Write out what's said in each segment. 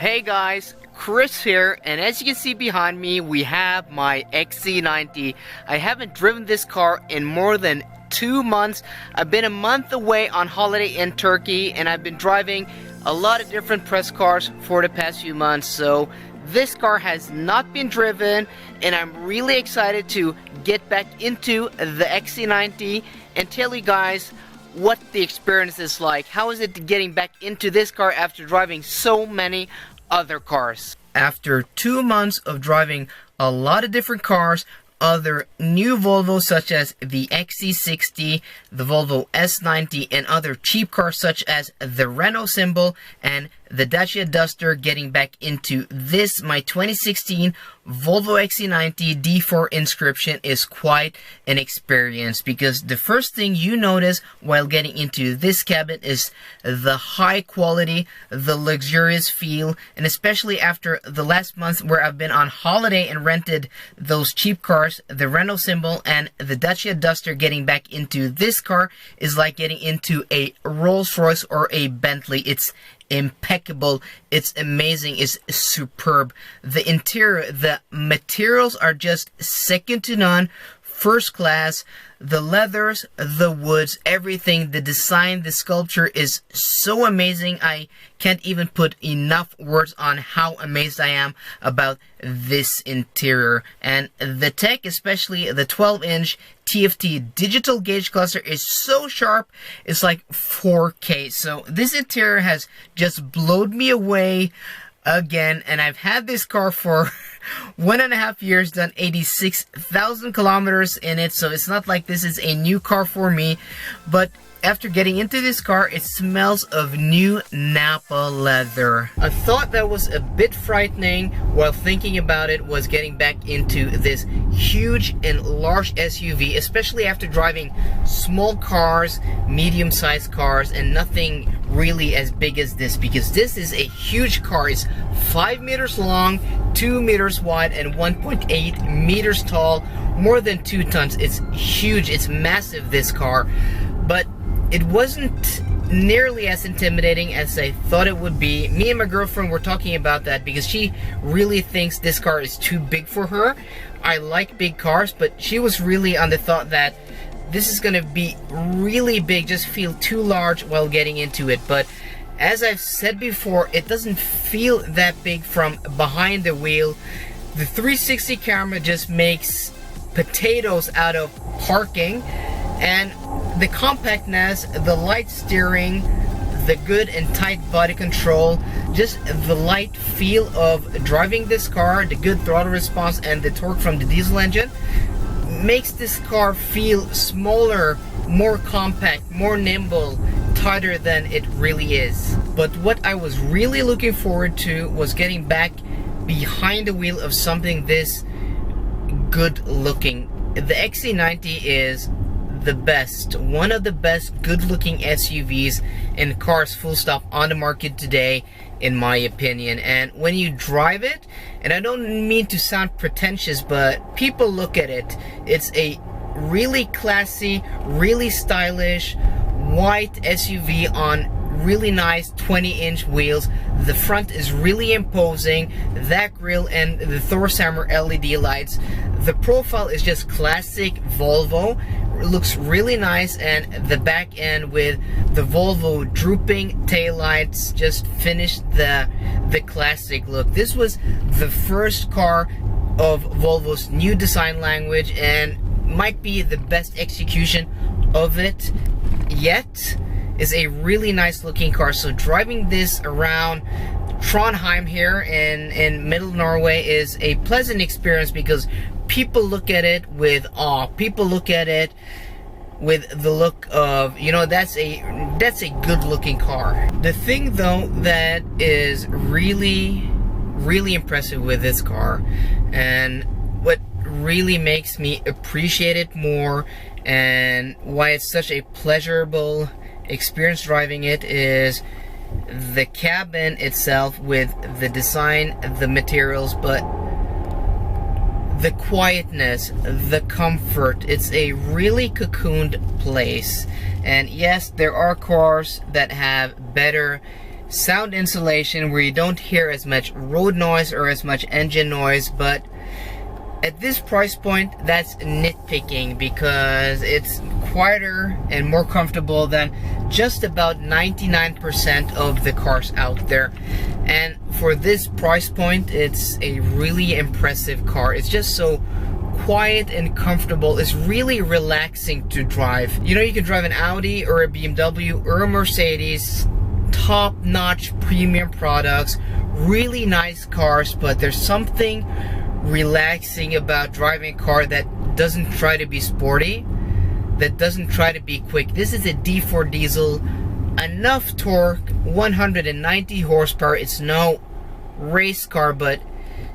Hey guys, Chris here, and as you can see behind me, we have my XC90. I haven't driven this car in more than 2 months. I've been a month away on holiday in Turkey, and I've been driving a lot of different press cars for the past few months. So this car has not been driven, and I'm really excited to get back into the XC90 and tell you guys what the experience is like. How is it getting back into this car after driving so many other cars? After 2 months of driving a lot of different cars, other new Volvos such as the XC60, the Volvo S90, and other cheap cars such as the Renault Symbol and the Dacia Duster, getting back into this, my 2016 Volvo XC90 D4 inscription is quite an experience, because the first thing you notice while getting into this cabin is the high quality, the luxurious feel, and especially after the last month where I've been on holiday and rented those cheap cars, the Renault Symbol and the Dacia Duster, getting back into this car is like getting into a Rolls-Royce or a Bentley. It's impeccable, it's amazing, it's superb. The interior, the materials are just second to none, first class. The leathers, the woods, everything, the design, the sculpture is so amazing. I can't even put enough words on how amazed I am about this interior. And the tech, especially the 12-inch TFT digital gauge cluster, is so sharp, it's like 4K. So this interior has just blown me away again, and I've had this car for 1.5 years, done 86,000 kilometers in it, so it's not like this is a new car for me. But after getting into this car, it smells of new Napa leather. A thought that was a bit frightening while thinking about it was getting back into this huge and large SUV, especially after driving small cars, medium-sized cars, and nothing really as big as this, because this is a huge car. It's 5 meters long, 2 meters wide, and 1.8 meters tall, more than 2 tons. It's huge, it's massive, this car. But it wasn't nearly as intimidating as I thought it would be. Me and my girlfriend were talking about that because she really thinks this car is too big for her. I like big cars, but she was really on the thought that this is gonna be really big, just feel too large while getting into it. But as I've said before, it doesn't feel that big from behind the wheel. The 360 camera just makes potatoes out of parking, and the compactness, the light steering, the good and tight body control, just the light feel of driving this car, the good throttle response, and the torque from the diesel engine makes this car feel smaller, more compact, more nimble, tighter than it really is. But what I was really looking forward to was getting back behind the wheel of something this good looking. The XC90 is the best, one of the best good looking SUVs and cars full stop on the market today, in my opinion. And when you drive it, and I don't mean to sound pretentious, but people look at it, it's a really classy, really stylish white SUV on really nice 20-inch wheels. The front is really imposing, that grille and the Thor's hammer LED lights. The profile is just classic Volvo. It looks really nice, and the back end with the Volvo drooping taillights just finished the classic look. This was the first car of Volvo's new design language, and might be the best execution of it yet. Is a really nice looking car. So driving this around Trondheim here in middle Norway is a pleasant experience, because people look at it with awe. People look at it with the look of, you know, that's a good looking car. The thing though that is really impressive with this car, and what really makes me appreciate it more, and why it's such a pleasurable experience driving it, is the cabin itself, with the design, the materials, but the quietness, the comfort. It's a really cocooned place. And yes, there are cars that have better sound insulation where you don't hear as much road noise or as much engine noise, but at this price point, that's nitpicking because it's quieter and more comfortable than just about 99% of the cars out there. And for this price point, it's a really impressive car. It's just so quiet and comfortable. It's really relaxing to drive. You know, you can drive an Audi or a BMW or a Mercedes, top-notch premium products, really nice cars, but there's something relaxing about driving a car that doesn't try to be sporty, that doesn't try to be quick. This is a D4 diesel, enough torque, 190 horsepower. It's no race car, but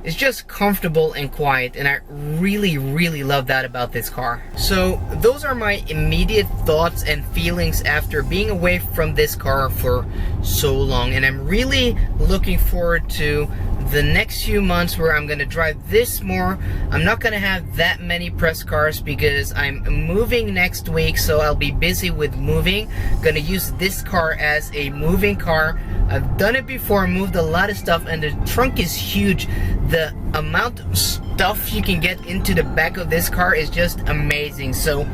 it's just comfortable and quiet, and I really love that about this car. So those are my immediate thoughts and feelings after being away from this car for so long, and I'm really looking forward to the next few months where I'm gonna drive this more. I'm not gonna have that many press cars because I'm moving next week, so I'll be busy with moving. Gonna use this car as a moving car. I've done it before, moved a lot of stuff, and the trunk is huge. The amount of stuff you can get into the back of this car is just amazing. So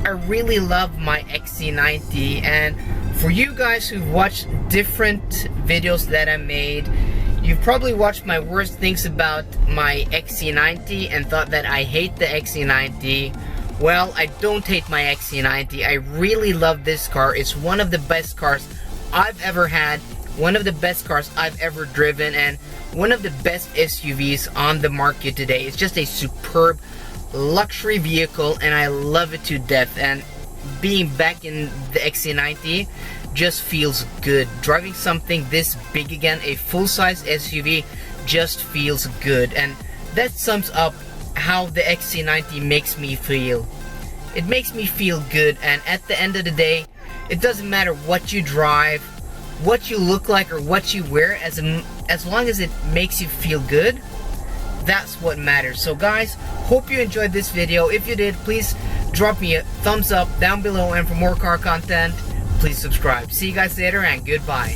I really love my XC90, and for you guys who've watched different videos that I made, you've probably watched my worst things about my XC90 and thought that I hate the XC90. Well, I don't hate my XC90. I really love this car. It's one of the best cars I've ever had, one of the best cars I've ever driven, and one of the best SUVs on the market today. It's just a superb luxury vehicle, and I love it to death. And being back in the XC90 just feels good. Driving something this big again, a full-size SUV, just feels good. And that sums up how the XC90 makes me feel. It makes me feel good, and at the end of the day, it doesn't matter what you drive, what you look like, or what you wear, as long as it makes you feel good, that's what matters. So guys, hope you enjoyed this video. If you did, please drop me a thumbs up down below, and for more car content, please subscribe. See you guys later, and goodbye.